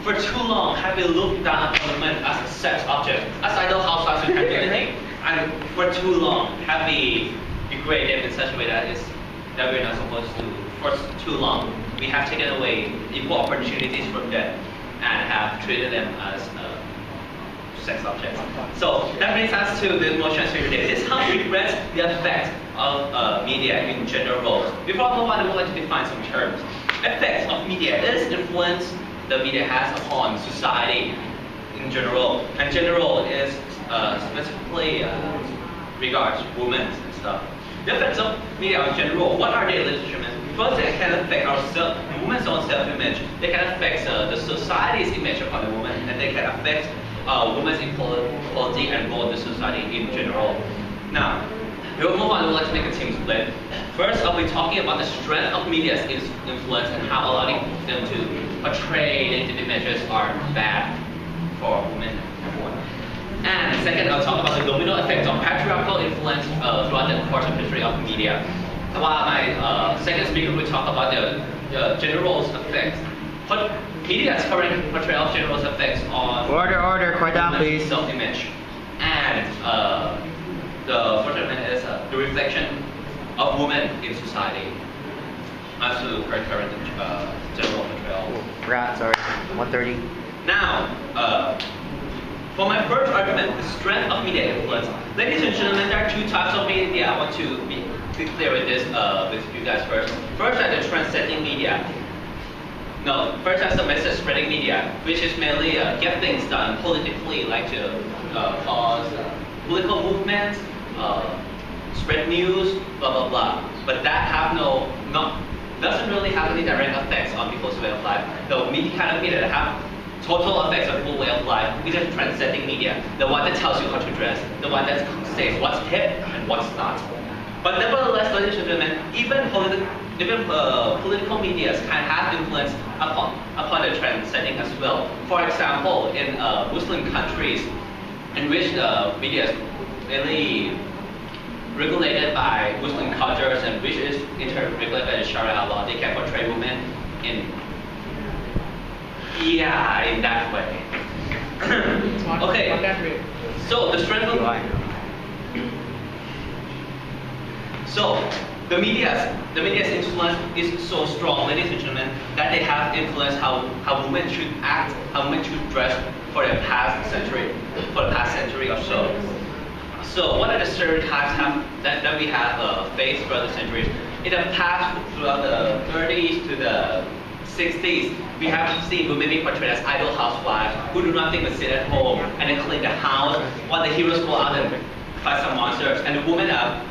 for too long have we looked down upon women as a sex object, as idle housewives who can't do anything, and for too long have we degraded them in such a way that we're not supposed to. For too long, we have taken away equal opportunities from them and have treated them as sex objects. So that brings us to the most transparent today. This is how we read the effect of media in general. Before I move on, I would like to define some terms. Effects of media is the influence the media has upon society in general. And general is specifically regards women and stuff. The effects of media in general, what are they, ladies and gentlemen? First, they can affect women's own self-image. They can affect the society's image upon the woman, and they can affect women's equality and role in the society in general. Now, we will move on. Let's make a team split. First, I'll be talking about the strength of media's influence and how allowing them to portray negative images are bad for women and everyone. And second, I'll talk about the domino effect of patriarchal influence throughout the course of history of media. While my second speaker will talk about the general effects. Media's current portrayal of general effects on order, quiet down, please. Self-image, and the first element is the reflection of women in society as to her current general portrayal. Right, sorry, 1:30. Now, for my first argument, the strength of media influence. Ladies and gentlemen, there are two types of media. I want to be clear with this with you guys first. First, the transcending media. No, first that's the message spreading media, which is mainly get things done politically, like to cause political movements, spread news, blah blah blah. But that doesn't really have any direct effects on people's way of life. The media kind of media that have total effects on people's way of life is the transcending media, the one that tells you how to dress, the one that says what's hip and what's not. But nevertheless, ladies and gentlemen, even political medias can have influence upon the transcending as well. For example, in Muslim countries, in which the media is really regulated by Muslim cultures and which is regulated by the Sharia law, they can portray women in that way. Okay, so the strength of the media's influence is so strong, ladies and gentlemen, that they have influenced how women should act, how women should dress for the past century or so. So what are the stereotypes that we have faced throughout the centuries? In the past, throughout the 30s to the 60s, we have seen women being portrayed as idle housewives who do nothing but sit at home and then clean the house while the heroes go out and fight some monsters, and the women are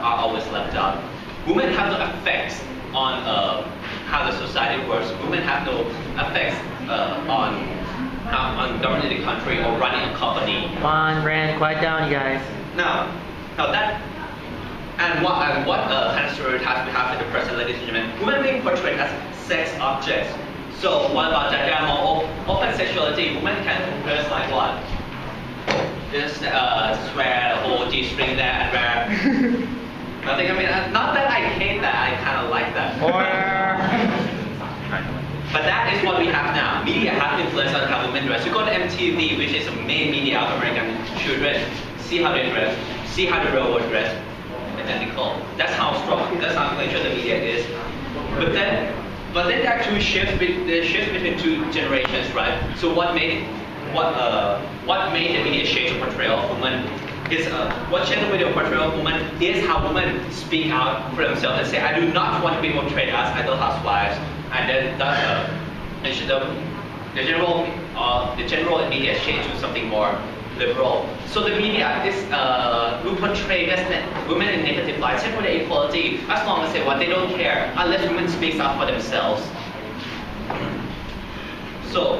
always left out. Women have no effects on how the society works. Women have no effects on governing the country or running a company. Come on, Rand, quiet down, you guys. Now that and what kind of stereotypes we have in the present, ladies and gentlemen? Women being portrayed as sex objects. So what about that? There are more open sexuality. Women can dress like what? Just swear the whole G-string there and wear nothing. I mean, not that I hate that. I kind of like that. But that is what we have now. Media have influence on how women dress. You go to MTV, which is the main media of American children. See how they dress. See how the real world dress. Identical. That's how strong. That's how influential the media is. But then there are two shifts. The shift between two generations, right? So what made the media change the portrayal of women is what changed the media portrayal of women is how women speak out for themselves and say, I do not want to be portrayed as idle housewives, and then the general media changed to something more liberal. So the media is will portray women in negative light, same for the equality, as long as they don't care, unless women speak out for themselves. So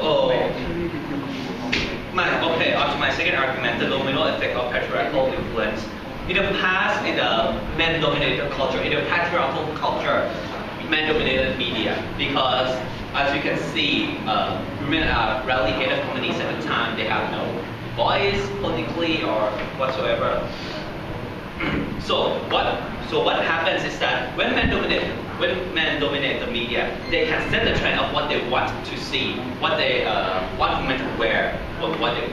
on to my second argument, the domino effect of patriarchal influence. In the past, in the men-dominated culture, in the patriarchal culture, men-dominated media, because as you can see, women are rarely hated communities at the time. They have no voice politically or whatsoever. So what happens is that when men dominate when men dominate the media, they can set the trend of what they want to see, what they want women to wear, what they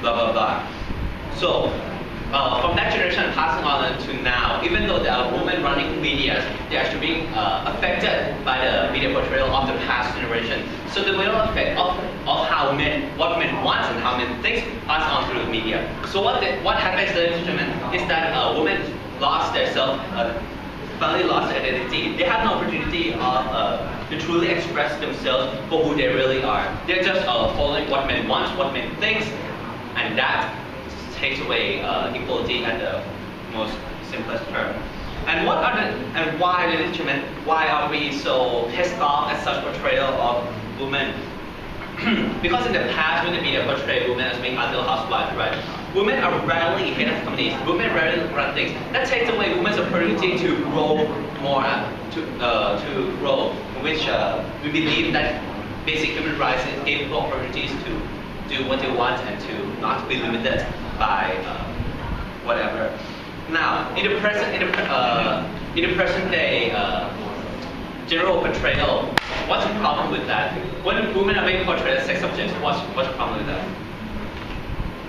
blah blah blah. So from that generation passing on to now, even though there are women running media, they're actually being affected by the media portrayal of the past generation. So the real effect of how what men want and how men think pass on through the media. So what happens, ladies and gentlemen, is that women lost their finally lost their identity. They have no opportunity to truly express themselves for who they really are. They're just following what men want, what men think, and that takes away equality at the most simplest term. And why, ladies and gentlemen, why are we so pissed off at such portrayal of women? Because in the past, when the media portrayed women as being ideal housewives, right? Women are rarely head of companies. Women rarely run things. That takes away women's opportunity to grow more, to grow, in which we believe that basic human rights is giving opportunities to do what they want and to not be limited by whatever. Now, in the present day general portrayal, what's the problem with that? When women are being portrayed as sex objects, what's the problem with that?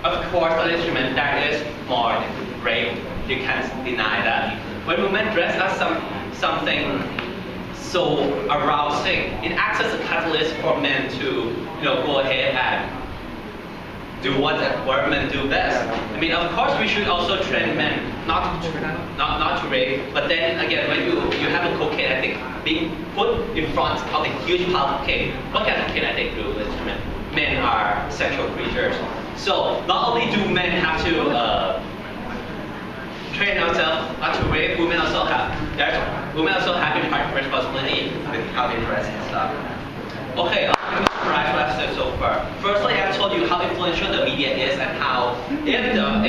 Of course, on the instrument, there is more rape. You can't deny that. When women dress as something so arousing, it acts as a catalyst for men to go ahead and do what men do best. I mean, of course, we should also train men not to rape. But then again, when you have a cocaine, I think being put in front of a huge pile of cocaine, what kind of cocaine I think do with men? Men are sexual creatures. So not only do men have to train ourselves not to rape, women also have responsibility with how they dress and stuff. Okay, let me summarize what I've said so far. Firstly, I've told you how influential the media is and how if the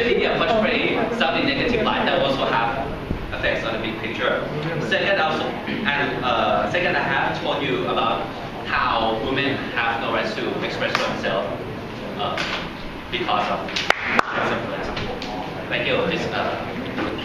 media portray something negative light, that also have effects on the big picture. Second, I have told you about how women have no rights to express themselves because of. Thank you.